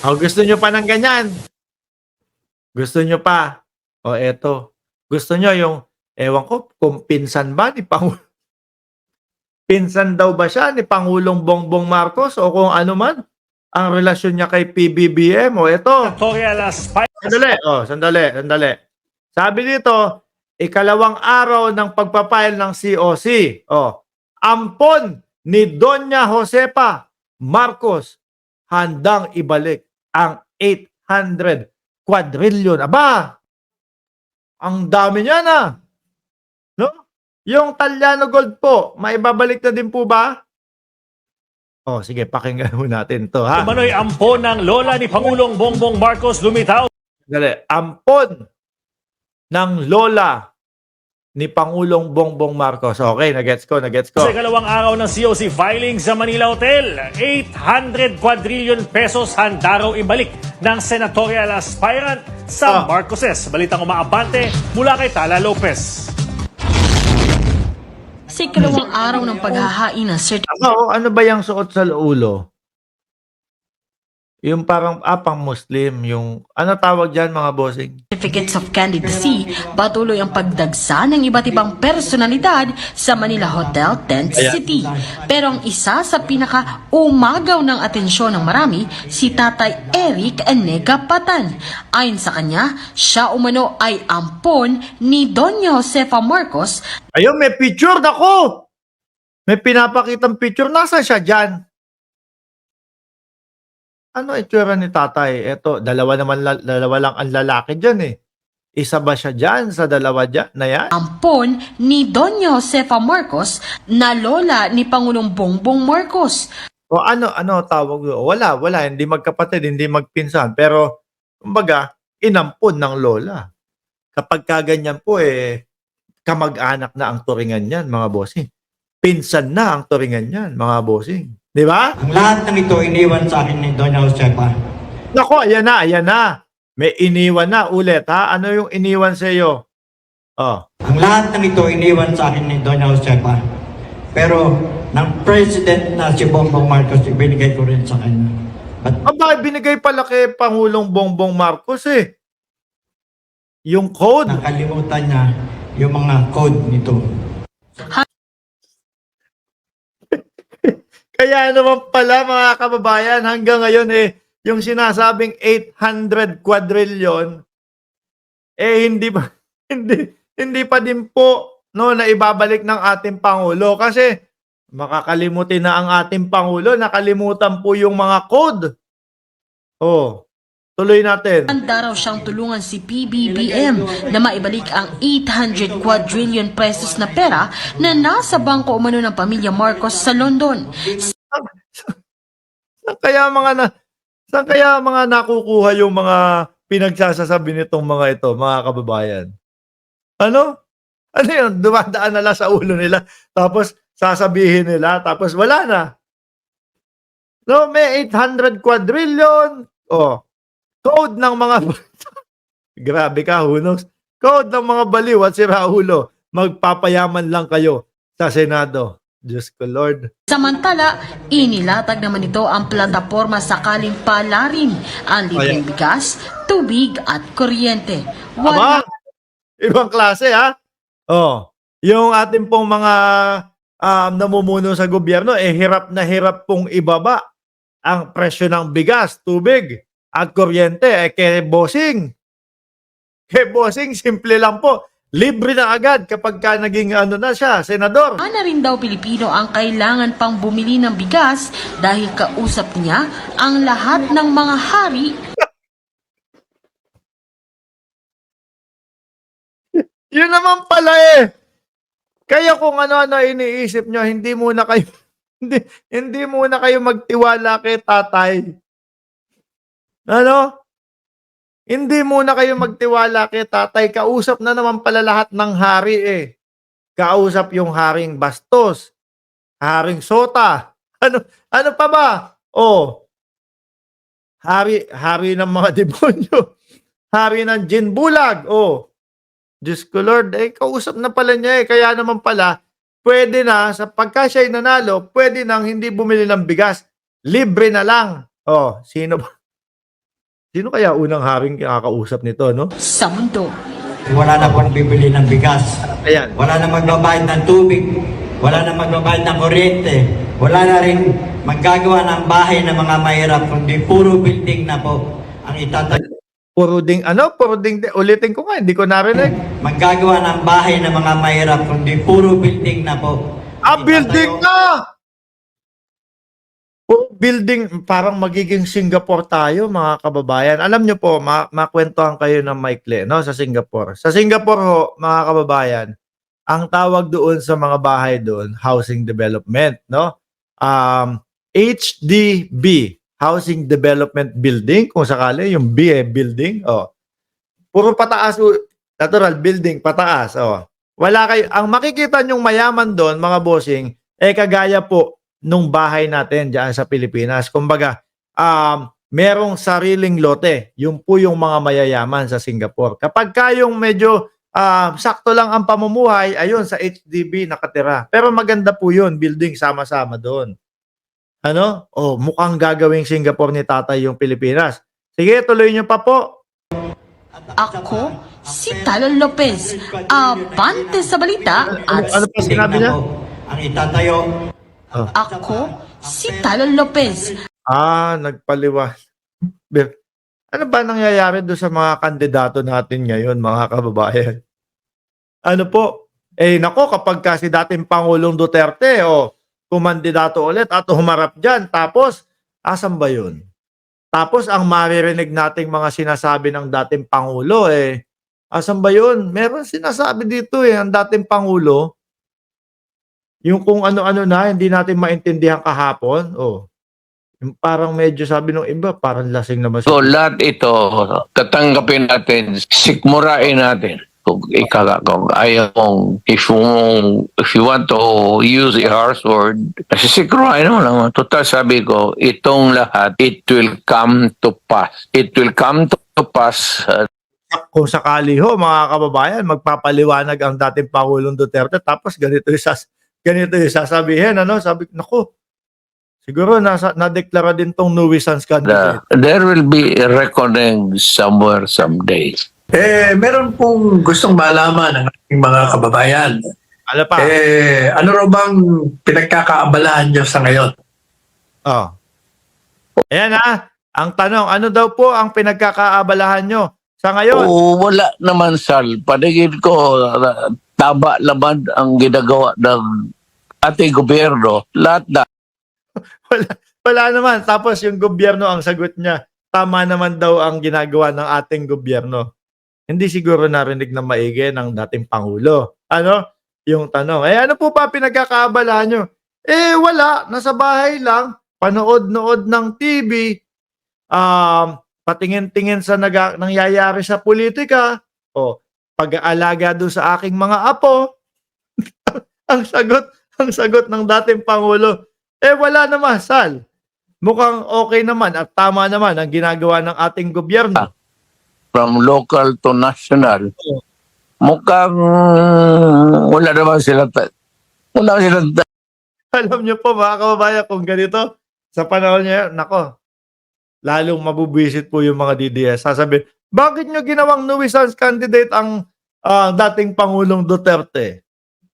O, gusto nyo pa ng ganyan? Gusto nyo pa? O, eto. Gusto nyo yung, ewan ko, kung pinsan ba ni pinsan daw ba siya ni Pangulong Bongbong Marcos o kung ano man ang relasyon niya kay PBBM? O, eto. Sandali, sandali. Sabi dito, ikalawang araw ng pagpapile ng COC. Ampon ni Doña Josepa Marcos handang ibalik ang 800 quadrillion. Aba, ang dami niya na. No? Yung Taliano Gold po, maibabalik na din po ba? Sige, pakinggan mo natin to, ha? Manoy ampon ng lola ni Pangulong Bongbong Marcos lumitaw. Dali, ampon ng lola ni Pangulong Bongbong Marcos. Okay, nagets ko. Sa ikalawang araw ng COC filing sa Manila Hotel, 800 quadrillion pesos handa raw ibalik ng senatorial aspirant sa Marcoses. Balitang umaabante mula kay Tala Lopez. Sa ikalawang araw ng paghahain ng ano ba yung suot sa ulo? Yung parang pang Muslim, yung ano tawag dyan mga bossing? Certificates of Candidacy, patuloy ang pagdagsa ng iba't ibang personalidad sa Manila Hotel Tent City. Pero ang isa sa pinaka-umagaw ng atensyon ng marami, si Tatay Eric Enega Patan. Ayon sa kanya, siya umano ay ampon ni Doña Josefa Marcos. Ayun, may picture ako! May pinapakitang picture. Nasaan siya dyan? Ano itsura ni tatay? Eto, dalawa lang ang lalaki dyan eh. Isa ba siya dyan sa dalawa dyan na yan? Ampon ni Doña Josefa Marcos na lola ni Pangulong Bongbong Marcos. O ano tawag doon? Wala. Hindi magkapatid, hindi magpinsan. Pero, kumbaga, inampon ng lola. Kapag kaganyan po kamag-anak na ang turingan yan, mga bossing. Pinsan na ang turingan yan, mga bossing. Di ba? Ang lahat ng ito iniwan sa akin ni Doña Josepa. Nako, ayan na. May iniwan na ulit, ha? Ano yung iniwan sa iyo? Ang lahat ng ito iniwan sa akin ni Doña Josepa. Pero, ng President na si Bongbong Marcos, ibinigay ko rin sa kanya. Aba, binigay pala kay Pangulong Bongbong Marcos yung code. Nakalimutan niya yung mga code nito. Kaya naman pala mga kababayan, hanggang ngayon yung sinasabing 800 quadrillion, hindi pa din po na ibabalik ng ating Pangulo. Kasi makakalimutin na ang ating Pangulo, nakalimutan po yung mga code. Tuloy natin. Handa raw siyang tulungan si PBBM na maibalik ang 800 quadrillion pesos na pera na nasa bangko umano ng pamilya Marcos sa London. Saan kaya mga nakukuha yung mga pinagsasasabi nitong mga ito, mga kababayan? Ano yun? Dumadaan na lang sa ulo nila, tapos sasabihin nila, tapos wala na. No, may 800 quadrillion. Code ng mga grabe ka, Hunos. Code ng mga baliw at siraulo. Magpapayaman lang kayo sa Senado. Diyos ko, Lord. Samantala, inilatag naman ito ang plataporma sakaling palarin ang libreng bigas, tubig at kuryente. Aba, ibang klase, ha? Yung ating pong mga namumuno sa gobyerno, hirap na hirap pong ibaba ang presyo ng bigas, tubig, at kuryente. Kay Bossing, simple lang po. Libre na agad kapag ka naging na siya, senador. Na rin daw Pilipino ang kailangan pang bumili ng bigas dahil kausap niya ang lahat ng mga hari. Yun naman pala Kaya kung ano-ano iniisip nyo, hindi muna kayo magtiwala kay tatay. Hindi muna kayo magtiwala kay tatay. Kausap na naman pala lahat ng hari Kausap yung haring Bastos, haring Sota. Ano pa ba? Hari ng mga demonyo. Hari ng Jinbulag. Diyos ko, Lord, kausap na pala niya Kaya naman pala, pwede na, sa pagka siya'y nanalo, pwede nang hindi bumili ng bigas. Libre na lang. Sino ba? Sino kaya unang haring kakausap nito, no? Sa mundo. Wala na pong bibili ng bigas. Ayan. Wala na magbabayad ng tubig. Wala na magbabayad ng kuryente. Wala na rin maggagawa ng bahay ng mga mahirap, kundi puro building na po ang itatayo. Puro ding, ulitin ko nga, hindi ko narinig. Maggagawa ng bahay ng mga mahirap, kundi puro building na po. Building na! Puro building, parang magiging Singapore tayo, mga kababayan. Alam nyo po, makwentuhan kayo ng maikli, no, sa Singapore. Sa Singapore ho, mga kababayan, ang tawag doon sa mga bahay doon, housing development, no? HDB, Housing Development Building, kung sakali, yung B building, puro pataas, natural building, pataas, Wala kayo, ang makikita nyong mayaman doon, mga bossing, kagaya po nung bahay natin diyan sa Pilipinas. Kumbaga, merong sariling lote, yung po yung mga mayayaman sa Singapore. Kapag kayong medyo sakto lang ang pamumuhay, ayun, sa HDB nakatira. Pero maganda po yun, building sama-sama doon. Ano? Mukhang gagawing Singapore ni tatay yung Pilipinas. Sige, tuloy nyo pa po. Ako, si Talon Lopez, abante sa balita at Ano pa sinabi niya? Ang itatayo. ako, si Talon Lopez. Nagpaliwan. Ano ba nangyayari doon sa mga kandidato natin ngayon, mga kababayan? Ano po? Nako, kapag kasi dating Pangulong Duterte, kumandidato ulit at humarap dyan, tapos, asan ba yun? Tapos, ang maririnig nating mga sinasabi ng dating Pangulo, asan ba yun? Meron sinasabi dito, ang dating Pangulo, yung kung ano-ano na, hindi natin maintindihan kahapon, yung parang medyo sabi ng iba, parang lasing naman So lahat ito, tatanggapin natin, sikmurain natin. Kung ayaw mong, if you want to use a harsh word, nasisikruhain mo naman. Total sabi ko, itong lahat, it will come to pass. It will come to pass. Kung sakali ho, mga kababayan, magpapaliwanag ang dating Pangulong Duterte, tapos ganito yung sasabihin, sabi ko, naku, siguro na-deklara din tong nuisance candidate. There will be a reckoning somewhere someday. Meron pong gustong malaman ng ating mga kababayan. Ano pa? Ano raw bang pinagkakaabalahan nyo sa ngayon? Ayan ang tanong, ano daw po ang pinagkakaabalahan nyo sa ngayon? Wala naman, Sal. Paningin ko, taba laman ang ginagawa ng ating gobyerno. Lahat na. Wala naman. Tapos yung gobyerno, ang sagot niya, tama naman daw ang ginagawa ng ating gobyerno. Hindi siguro narinig na maigi ng dating Pangulo. Yung tanong. Ano po pa pinagkakaabalahan nyo? Wala. Nasa bahay lang. Panood-nood ng TV. Patingin-tingin sa nangyayari sa politika. Pag-aalaga doon sa aking mga apo. ang sagot ng dating Pangulo. Wala naman, Sal. Mukhang okay naman at tama naman ang ginagawa ng ating gobyerno. From local to national. Mukhang wala naman sila. Alam niyo po, mga kababayan, kung ganito, sa panahon niya, nako, lalong mabubwisit po yung mga DDS. Sasabihin, bakit niyo ginawang nuisance candidate ang dating Pangulong Duterte?